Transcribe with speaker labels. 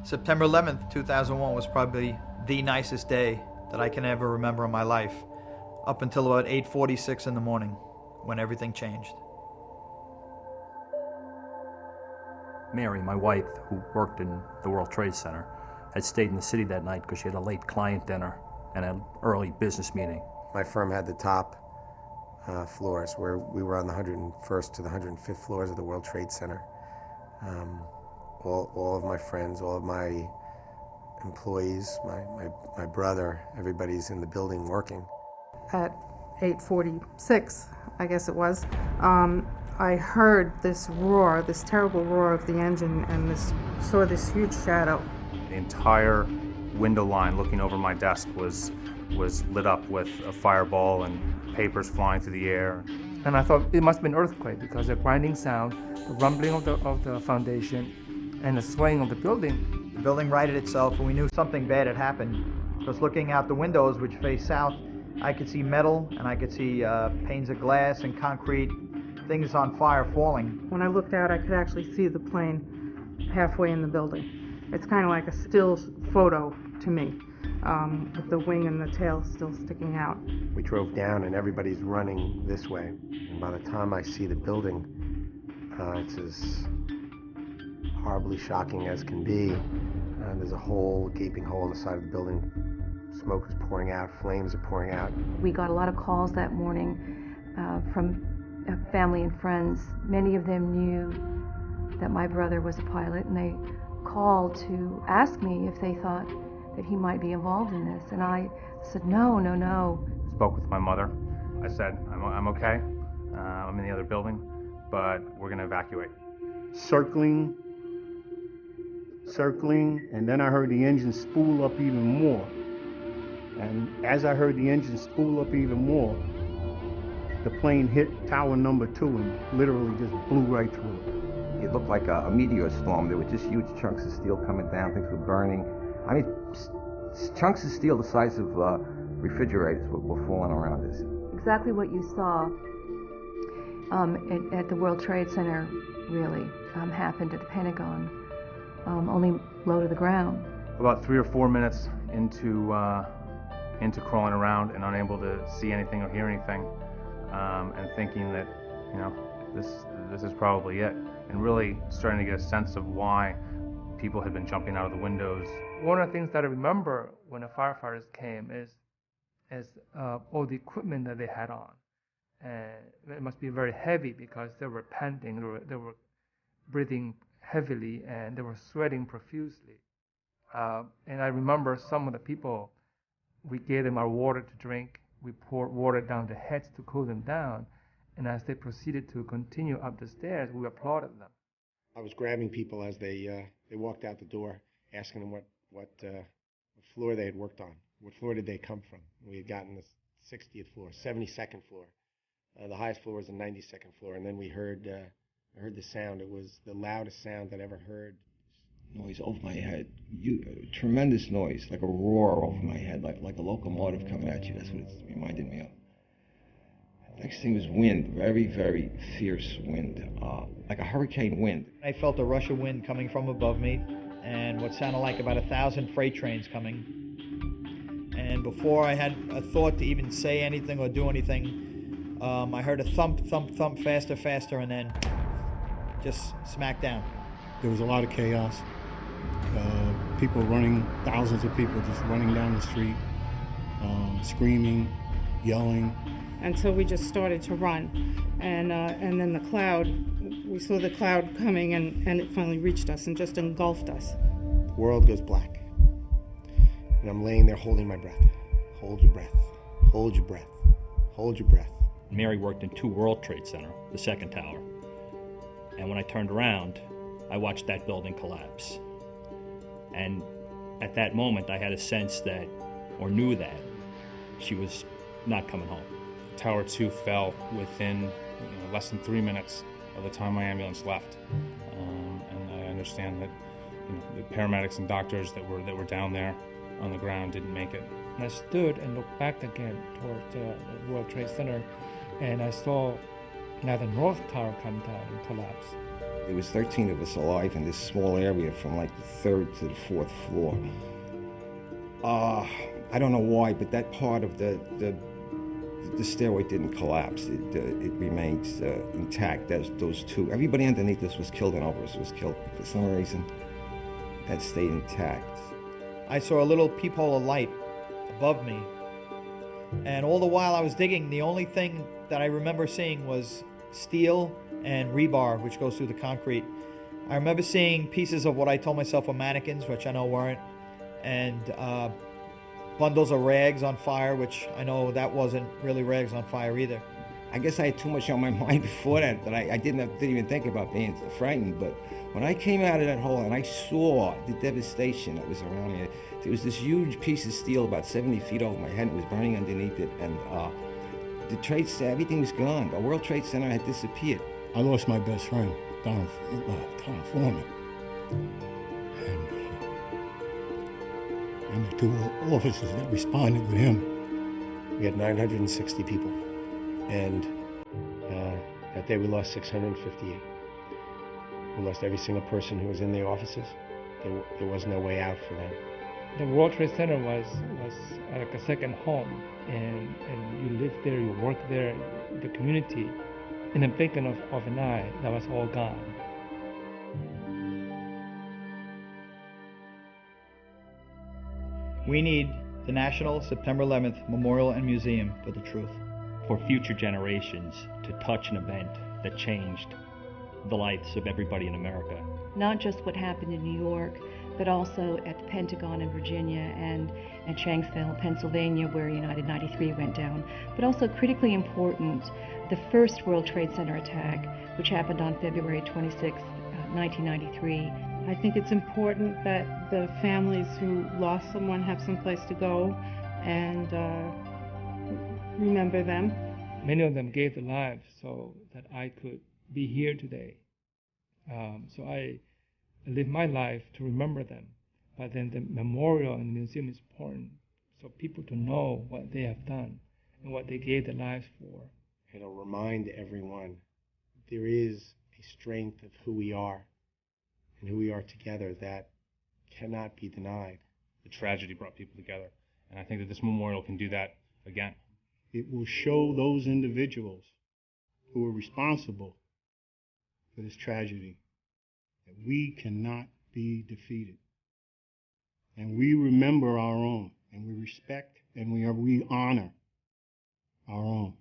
Speaker 1: September 11th, 2001 was probably the nicest day that I can ever remember in my life, up until about 8:46 in the morning, when everything changed.
Speaker 2: Mary, my wife, who worked in the World Trade Center, had stayed in the city that night because she had a late client dinner and an early business meeting.
Speaker 3: My firm had the top floors, where we were on the 101st to the 105th floors of the World Trade Center. All of my friends, all of my employees, my brother, everybody's in the building working.
Speaker 4: At 8:46, I guess it was, I heard this roar, this terrible roar of the engine, and saw this huge shadow.
Speaker 2: The entire window line looking over my desk was lit up with a fireball and papers flying through the air.
Speaker 5: And I thought it must have been an earthquake because the grinding sound, the rumbling of the foundation, and the swaying of the building.
Speaker 1: The building righted itself, and we knew something bad had happened. Because looking out the windows, which face south, I could see metal, and I could see panes of glass and concrete, things on fire falling.
Speaker 4: When I looked out, I could actually see the plane halfway in the building. It's kind of like a still photo to me, with the wing and the tail still sticking out.
Speaker 3: We drove down, and everybody's running this way. And by the time I see the building, it's as horribly shocking as can be. There's a hole, gaping hole in the side of the building. Smoke is pouring out, flames are pouring out.
Speaker 6: We got a lot of calls that morning from family and friends. Many of them knew that my brother was a pilot, and they called to ask me if they thought that he might be involved in this. And I said, no.
Speaker 2: Spoke with my mother. I said, I'm okay. I'm in the other building, but we're going to evacuate.
Speaker 7: Circling, and then I heard the engine spool up even more. And as I heard the engine spool up even more, the plane hit tower number 2 and literally just blew right through it.
Speaker 8: It looked like a meteor storm. There were just huge chunks of steel coming down, things were burning. I mean, chunks of steel the size of refrigerators were falling around us.
Speaker 6: Exactly what you saw at the World Trade Center really happened at the Pentagon, only low to the ground.
Speaker 2: About 3 or 4 minutes into crawling around and unable to see anything or hear anything, and thinking that, this is probably it, and really starting to get a sense of why people had been jumping out of the windows.
Speaker 5: One of the things that I remember when the firefighters came is all the equipment that they had on. And it must be very heavy because they were panting, they were breathing heavily, and they were sweating profusely. And I remember some of the people, we gave them our water to drink. We poured water down their heads to cool them down. And as they proceeded to continue up the stairs, we applauded them.
Speaker 3: I was grabbing people as they walked out the door, asking them what floor they had worked on. What floor did they come from? We had gotten the 60th floor, 72nd floor. The highest floor was the 92nd floor. And then I heard the sound. It was the loudest sound I'd ever heard.
Speaker 8: Noise over my head, tremendous noise, like a roar over my head, like a locomotive coming at you. That's what it reminded me of. Next thing was wind, very, very fierce wind, like a hurricane wind.
Speaker 1: I felt a rush of wind coming from above me, and what sounded like about 1,000 freight trains coming. And before I had a thought to even say anything or do anything, I heard a thump, thump, thump, faster, and then just smack down.
Speaker 7: There was a lot of chaos. People running, thousands of people just running down the street, screaming, yelling.
Speaker 4: Until we just started to run. And then the cloud, we saw the cloud coming, and it finally reached us and just engulfed us.
Speaker 3: The world goes black. And I'm laying there holding my breath. Hold your breath. Hold your breath. Hold your breath.
Speaker 2: Mary worked in 2 World Trade Center, the second tower. And when I turned around, I watched that building collapse. And at that moment, I had a sense that, or knew that, she was not coming home.
Speaker 9: Tower 2 fell within less than 3 minutes of the time my ambulance left. And I understand that the paramedics and doctors that were down there on the ground didn't make it.
Speaker 5: And I stood and looked back again toward the World Trade Center, and I saw Now the North Tower come down and collapse.
Speaker 8: There was 13 of us alive in this small area from like the 3rd to the 4th floor. I don't know why, but that part of the stairway didn't collapse. It remains intact. Those two. Everybody underneath us was killed, and over us was killed. For some reason, that stayed intact.
Speaker 1: I saw a little peephole of light above me, and all the while I was digging, the only thing that I remember seeing was steel and rebar, which goes through the concrete. I remember seeing pieces of what I told myself were mannequins, which I know weren't, and bundles of rags on fire, which I know that wasn't really rags on fire either.
Speaker 8: I guess I had too much on my mind before that I didn't even think about being frightened. But when I came out of that hole and I saw the devastation that was around me, there was this huge piece of steel about 70 feet over my head. It was burning underneath it, and the Trade Center, everything was gone. The World Trade Center had disappeared.
Speaker 7: I lost my best friend, Donald Foreman. And the 2 officers that responded with him.
Speaker 3: We had 960 people, and that day we lost 658. We lost every single person who was in the offices. There was no way out for them.
Speaker 5: The World Trade Center was like a second home, and you lived there, you worked there, the community. In the blink of an eye, that was all gone.
Speaker 1: We need the National September 11th Memorial and Museum for the truth.
Speaker 10: For future generations to touch an event that changed the lives of everybody in America.
Speaker 6: Not just what happened in New York, but also at the Pentagon in Virginia and at Shanksville, Pennsylvania, where United 93 went down. But also critically important, the first World Trade Center attack, which happened on February 26, 1993.
Speaker 4: I think it's important that the families who lost someone have some place to go and remember them.
Speaker 5: Many of them gave their lives so that I could be here today. So I live my life to remember them. But then the memorial and the museum is important, so people to know what they have done and what they gave their lives for.
Speaker 3: It'll remind everyone there is a strength of who we are and who we are together that cannot be denied.
Speaker 9: The tragedy brought people together, and I think that this memorial can do that again.
Speaker 7: It will show those individuals who were responsible for this tragedy that we cannot be defeated. And we remember our own, and we respect and we honor our own.